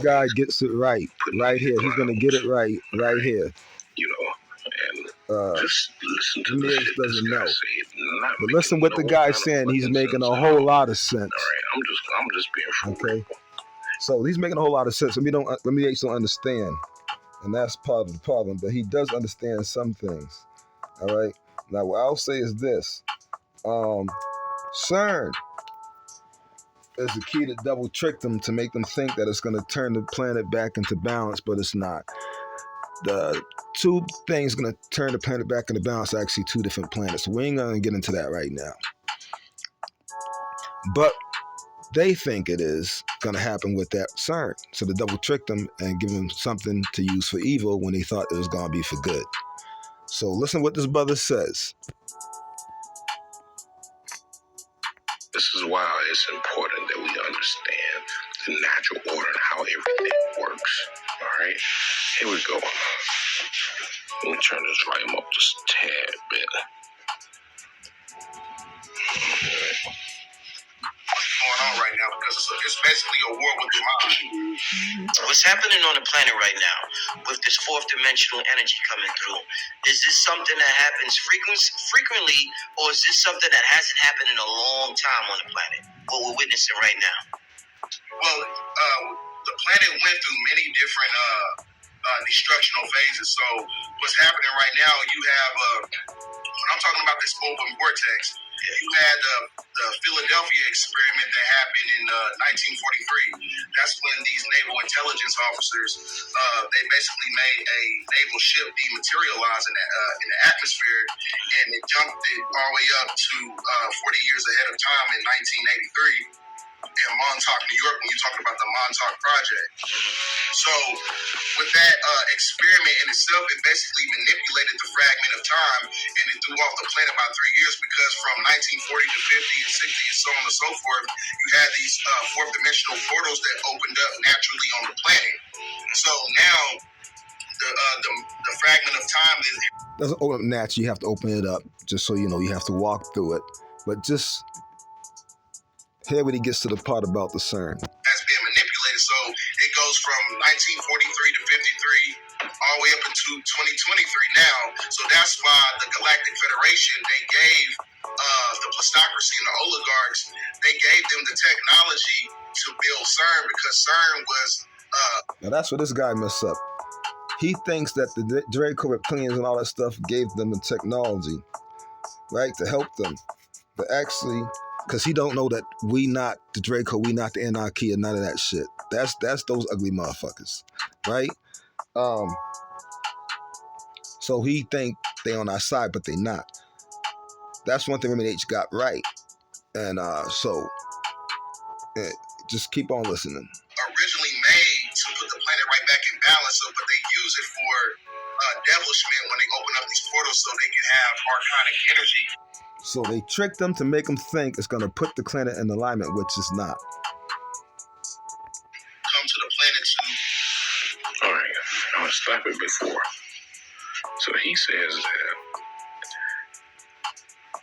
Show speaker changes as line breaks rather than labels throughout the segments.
guy gets it right here. He's gonna get it right here.
You know, and
Uh,
just listen to the
Ramirez
shit this
doesn't
guy
know,
say. Not
but
making
listen what the
no
guy's
kind of
saying. He's
fucking
making
sense
a
at
whole
all.
lot of sense.
All right, I'm just being for
Okay,
real.
so he's making a whole lot of sense. Ramirez don't understand, and that's part of the problem. But he does understand some things. All right. Now, what I'll say is this: CERN is the key that double tricked them to make them think that it's going to turn the planet back into balance, but it's not. The two things going to turn the planet back into balance are actually two different planets. So we ain't going to get into that right now. But they think it is going to happen with that CERN. So they double tricked them and give them something to use for evil when they thought it was going to be for good. So listen what this brother says.
This is why it's important that we understand the natural order and how everything works. All right, here we go. Let me turn this volume up just a tad bit. Going on right now because it's basically a war with the mind. What's happening on the planet right now with this fourth dimensional energy coming through? Is this something that happens frequently, or is this something that hasn't happened in a long time on the planet? What we're witnessing right now. Well, the planet went through many different destructional phases. So what's happening right now? You have when I'm talking about this open vortex. You had the Philadelphia experiment that happened in 1943. That's when these naval intelligence officers they basically made a naval ship dematerialize in the atmosphere, and it jumped it all the way up to 40 years ahead of time in 1983 in Montauk, New York. When you're talking about the Montauk Project. So with that experiment in itself, it basically manipulated the fragment of time and it threw off the planet by 3 years, because from 1940 to 50 and 60 and so on and so forth, you had these fourth dimensional portals that opened up naturally on the planet. So now the fragment of time is
Doesn't open up naturally. You have to open it up, just so you know. You have to walk through it. But just here when he gets to the part about the CERN.
That's being manipulated. So it goes from 1943 to 53 all the way up into 2023 now. So that's why the Galactic Federation, they gave the plutocracy and the oligarchs, they gave them the technology to build CERN, because CERN was
Now that's where this guy messed up. He thinks that the Draco reptilians and all that stuff gave them the technology, right, to help them. But actually, because he don't know that we not the Draco, we not the Anarchy, and none of that shit. That's those ugly motherfuckers, right? So he think they on our side, but they not. That's one thing Remedy H got right, and just keep on listening.
Originally made to put the planet right back in balance, so but they use it for devilishment when they open up these portals, so they can have archonic energy.
So they trick them to make them think it's going to put the planet in alignment, which is not.
Come to the planet to. All right, I'm gonna stop it before. So he says that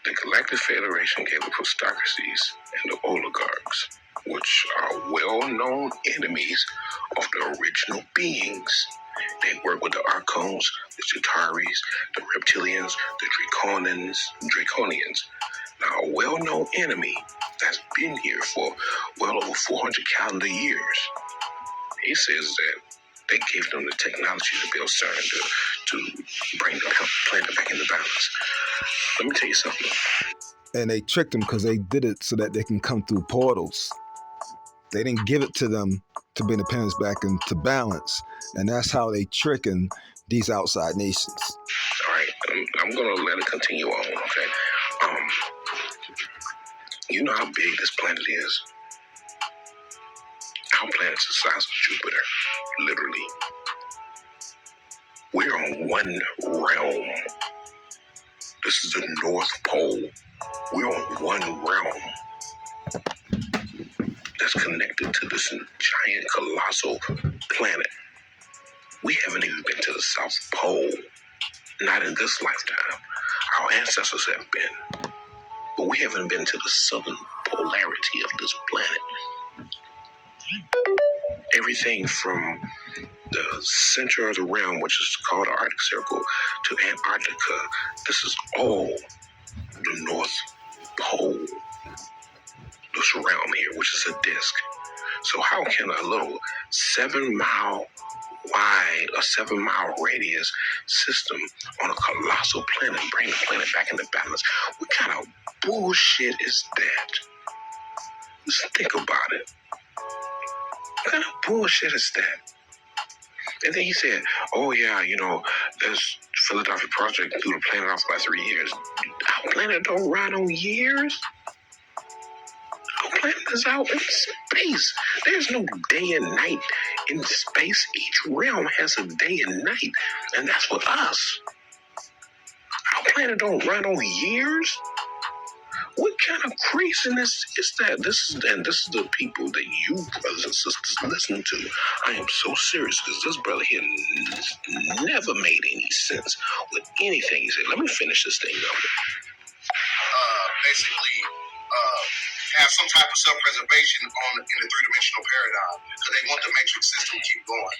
the Galactic Federation gave the plutocracies and the oligarchs, which are well-known enemies of the original beings. They work with the Archons, the Chitaris, the Reptilians, the Draconians. Now, a well-known enemy that's been here for well over 400 calendar years. He says that they gave them the technology to build CERN to bring the planet back into balance. Let me tell you something.
And they tricked them because they did it so that they can come through portals. They didn't give it to them to bring the planets back into balance. And that's how they tricking these outside nations.
All right, I'm going to let it continue on, okay? You know how big this planet is? Our planet's the size of Jupiter, literally. We're on one realm. This is the North Pole. We're on one realm that's connected to this giant, colossal planet. We haven't even been to the South Pole. Not in this lifetime. Our ancestors have been. But we haven't been to the southern polarity of this planet.
everything from the center of the realm, which is called the Arctic Circle, to Antarctica. This is all the North Pole, this realm here, which is a disk. So how can a little 7-mile wide, a 7-mile radius system on a colossal planet bring the planet back into balance? What kind of bullshit is that? Just think about it. What kind of bullshit is that? And then he said, oh yeah, there's Philadelphia Project threw the planet off by 3 years. Our planet don't run on years. Our planet is out in space. There's no day and night in space. Each realm has a day and night, and that's with us. Our planet don't run on years. What kind of craziness is that? This is the people that you brothers and sisters listen to. I am so serious because this brother here never made any sense with anything he said. Let me finish this thing up.
Basically, have some type of self-preservation in the three-dimensional paradigm because they want the matrix system to keep going.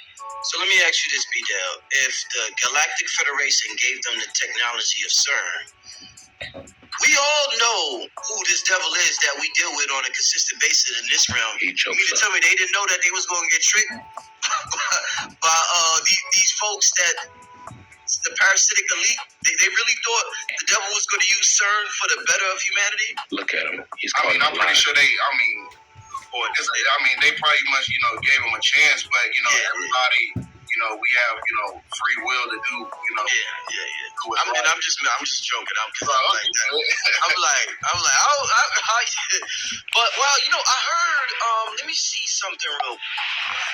So let me ask you this, B-Del. If the Galactic Federation gave them the technology of CERN, we all know who this devil is that we deal with on a consistent basis in this realm.
He
You mean to tell me they didn't know that they was going to get tricked by these folks that the parasitic elite? They really thought the devil was going to use CERN for the better of humanity?
Look at him. He's
I'm pretty sure they probably much, gave him a chance, but, everybody, we have, free will to do,
I'm just joking. I'm like, but wow, I heard. Let me see something real.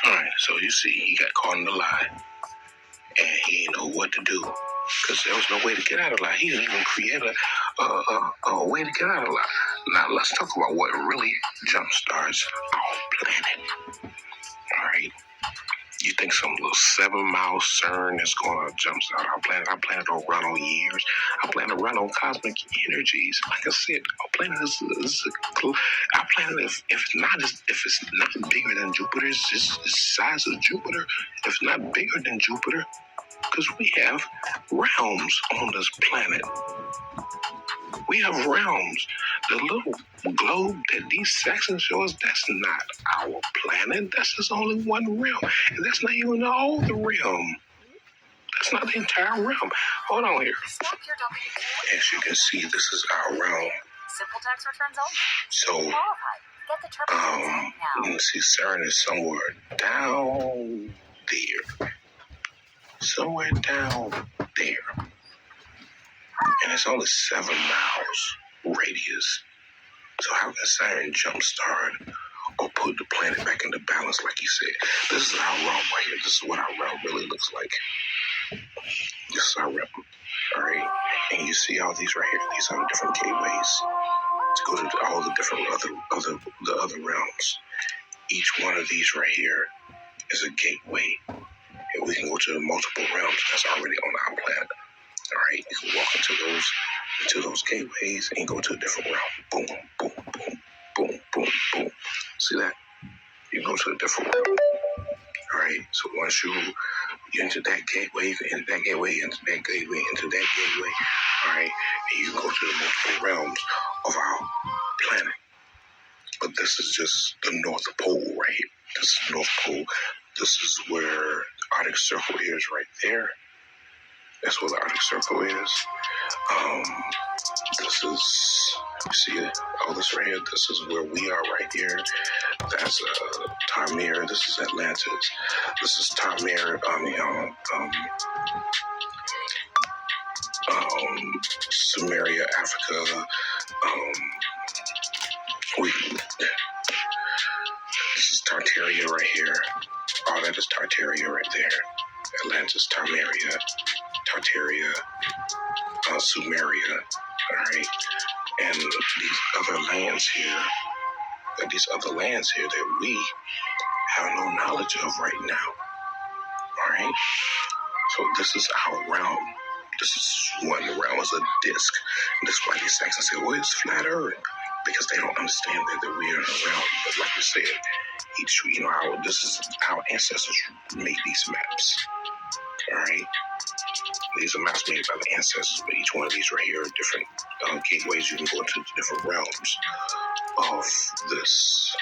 All right, so you see, he got caught in the lie, and he didn't know what to do because there was no way to get out of the lie. He didn't even create a way to get out of the lie. Now let's talk about what really jumpstarts our planet. All right. You think some little 7-mile CERN is going to jumpstart our planet? Our planet don't run on years. Our planet run on cosmic energies. Like I said, our planet our planet. If it's not bigger than Jupiter, it's just the size of Jupiter. If not bigger than Jupiter, because we have realms on this planet. We have realms. The little globe that these Saxons show us, that's not our planet. That's just only one realm. And that's not even all the realm. That's not the entire realm. Hold on here. As you can see, this is our realm.
Simple tax returns only.
So, let me see, CERN is somewhere down there. Somewhere down there. And it's only 7 miles radius. So how can CERN jumpstart or put the planet back into balance like he said? This is our realm right here. This is what our realm really looks like. This is our realm. All right? And you see all these right here. These are the different gateways to go to all the different other realms. Each one of these right here is a gateway. And we can go to the multiple realms that's already on our planet. All right, you can walk into those gateways and go to a different realm. Boom, boom, boom, boom, boom, boom. See that? You go to a different realm. All right. So once you enter that gateway, you can enter that gateway, into that gateway, into that gateway. All right, and you go to the multiple realms of our planet. But this is just the North Pole right here. This is North Pole. This is where the Arctic Circle is right there. That's where the Arctic Circle is. This is, you see all this right here? This is where we are right here. That's Tamir. This is Atlantis. This is Tamir. Sumeria, Africa. This is Tartaria right here. All that is Tartaria right there. Atlantis, Tartaria, Sumeria, all right, and these other lands here, that we have no knowledge of right now, all right. So this is our realm. This is one realm is a disc. And this is why these Saxons say, "Well, it's flat Earth," because they don't understand that we are in a realm. But like I said, This is our ancestors made these maps. All right, these are maps made by the ancestors, but each one of these right here are different gateways. You can go into different realms of this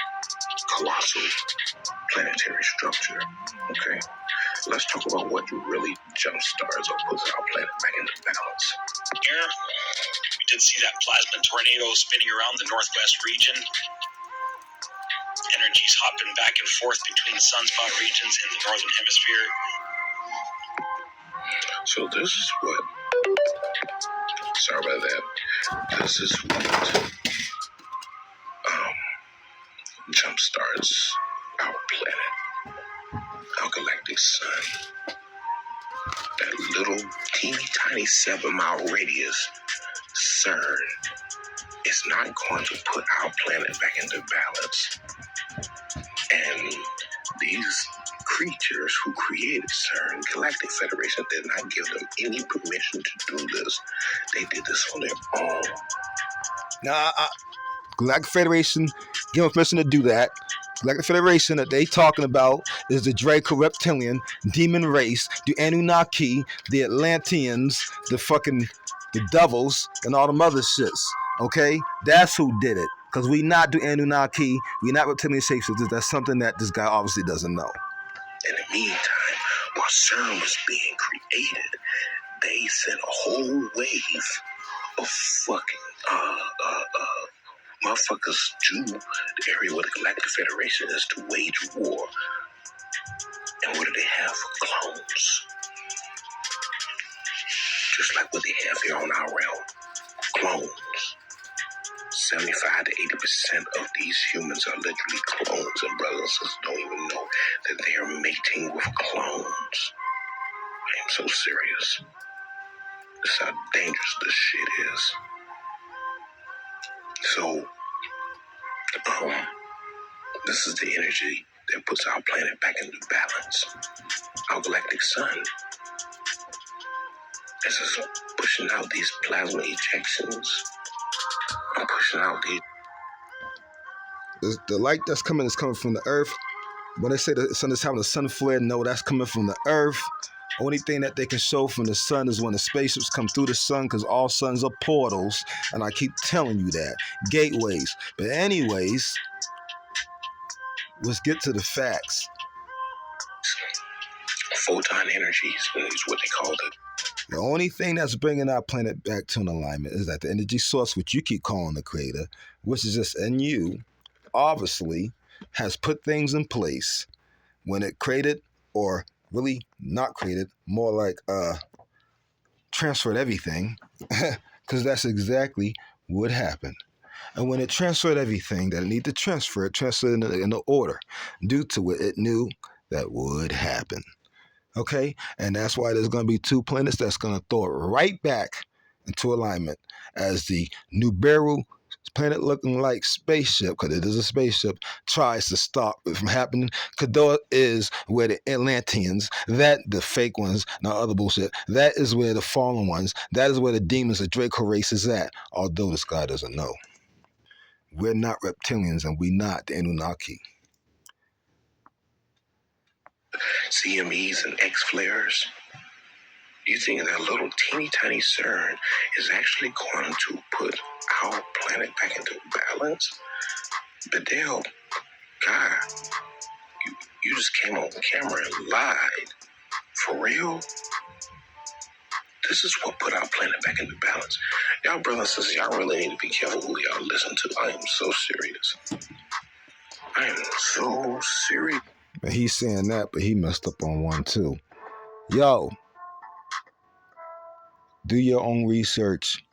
colossal planetary structure. Okay, let's talk about what really jumpstarts or puts our planet back into balance.
Here, we did see that plasma tornado spinning around the northwest region. Energy's hopping back and forth between the sunspot regions in the northern hemisphere.
So this is what, sorry about that, this is what jumpstarts our planet, our galactic sun. That little teeny tiny 7-mile radius, CERN, is not going to put our planet back into balance. And these creatures who created CERN, Galactic Federation, did not give them any permission to do this. They did this on their own.
Now, Galactic Federation give them permission to do that. Galactic Federation that they talking about is the Draco Reptilian demon race, the Anunnaki, the Atlanteans, the devils, and all them other shits. Okay, that's who did it. Because we not do Anunnaki, we not reptilian shapeshifters. That's something that this guy obviously doesn't know.
In the meantime, while CERN was being created, they sent a whole wave of fucking motherfuckers to the area where the Galactic Federation is to wage war. And what do they have? Clones. Just like what they have here on our realm. Clones. 75 to 80% of these humans are literally clones, and brothers and sisters don't even know that they are mating with clones. I am so serious. This is how dangerous this shit is. So, this is the energy that puts our planet back into balance. Our galactic sun is just pushing out these plasma ejections. I'm pushing out these.
The light that's coming is coming from the earth. When they say the sun is having a sun flare, no, that's coming from the earth. Only thing that they can show from the sun is when the spaceships come through the sun, because all suns are portals, and I keep telling you that. Gateways. But anyways, let's get to the facts.
Photon energies is what they called it.
The only thing that's bringing our planet back to an alignment is that the energy source, which you keep calling the creator, which is just in you, obviously has put things in place when it created, or really not created, more like transferred everything, because that's exactly what happened. And when it transferred everything that it needed to transfer, it transferred in the order. Due to it, it knew that would happen. Okay? And that's why there's going to be 2 planets that's going to throw it right back into alignment as the Nibiru planet looking like spaceship, because it is a spaceship, tries to stop it from happening. Kador is where the Atlanteans, that the fake ones, not other bullshit, that is where the fallen ones, that is where the demons, the Draco race is at, although this guy doesn't know. We're not reptilians, and we not the Anunnaki.
CMEs and X-flares. You think that little teeny tiny CERN is actually going to put our planet back into balance? Bedell, God, you just came on camera and lied. For real? This is what put our planet back into balance. Y'all brothers and sisters, y'all really need to be careful who y'all listen to. I am so serious. I am so serious.
And he's saying that, but he messed up on one too. Yo, do your own research.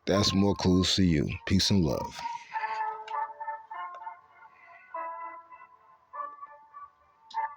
That's more clues for you. Peace and love.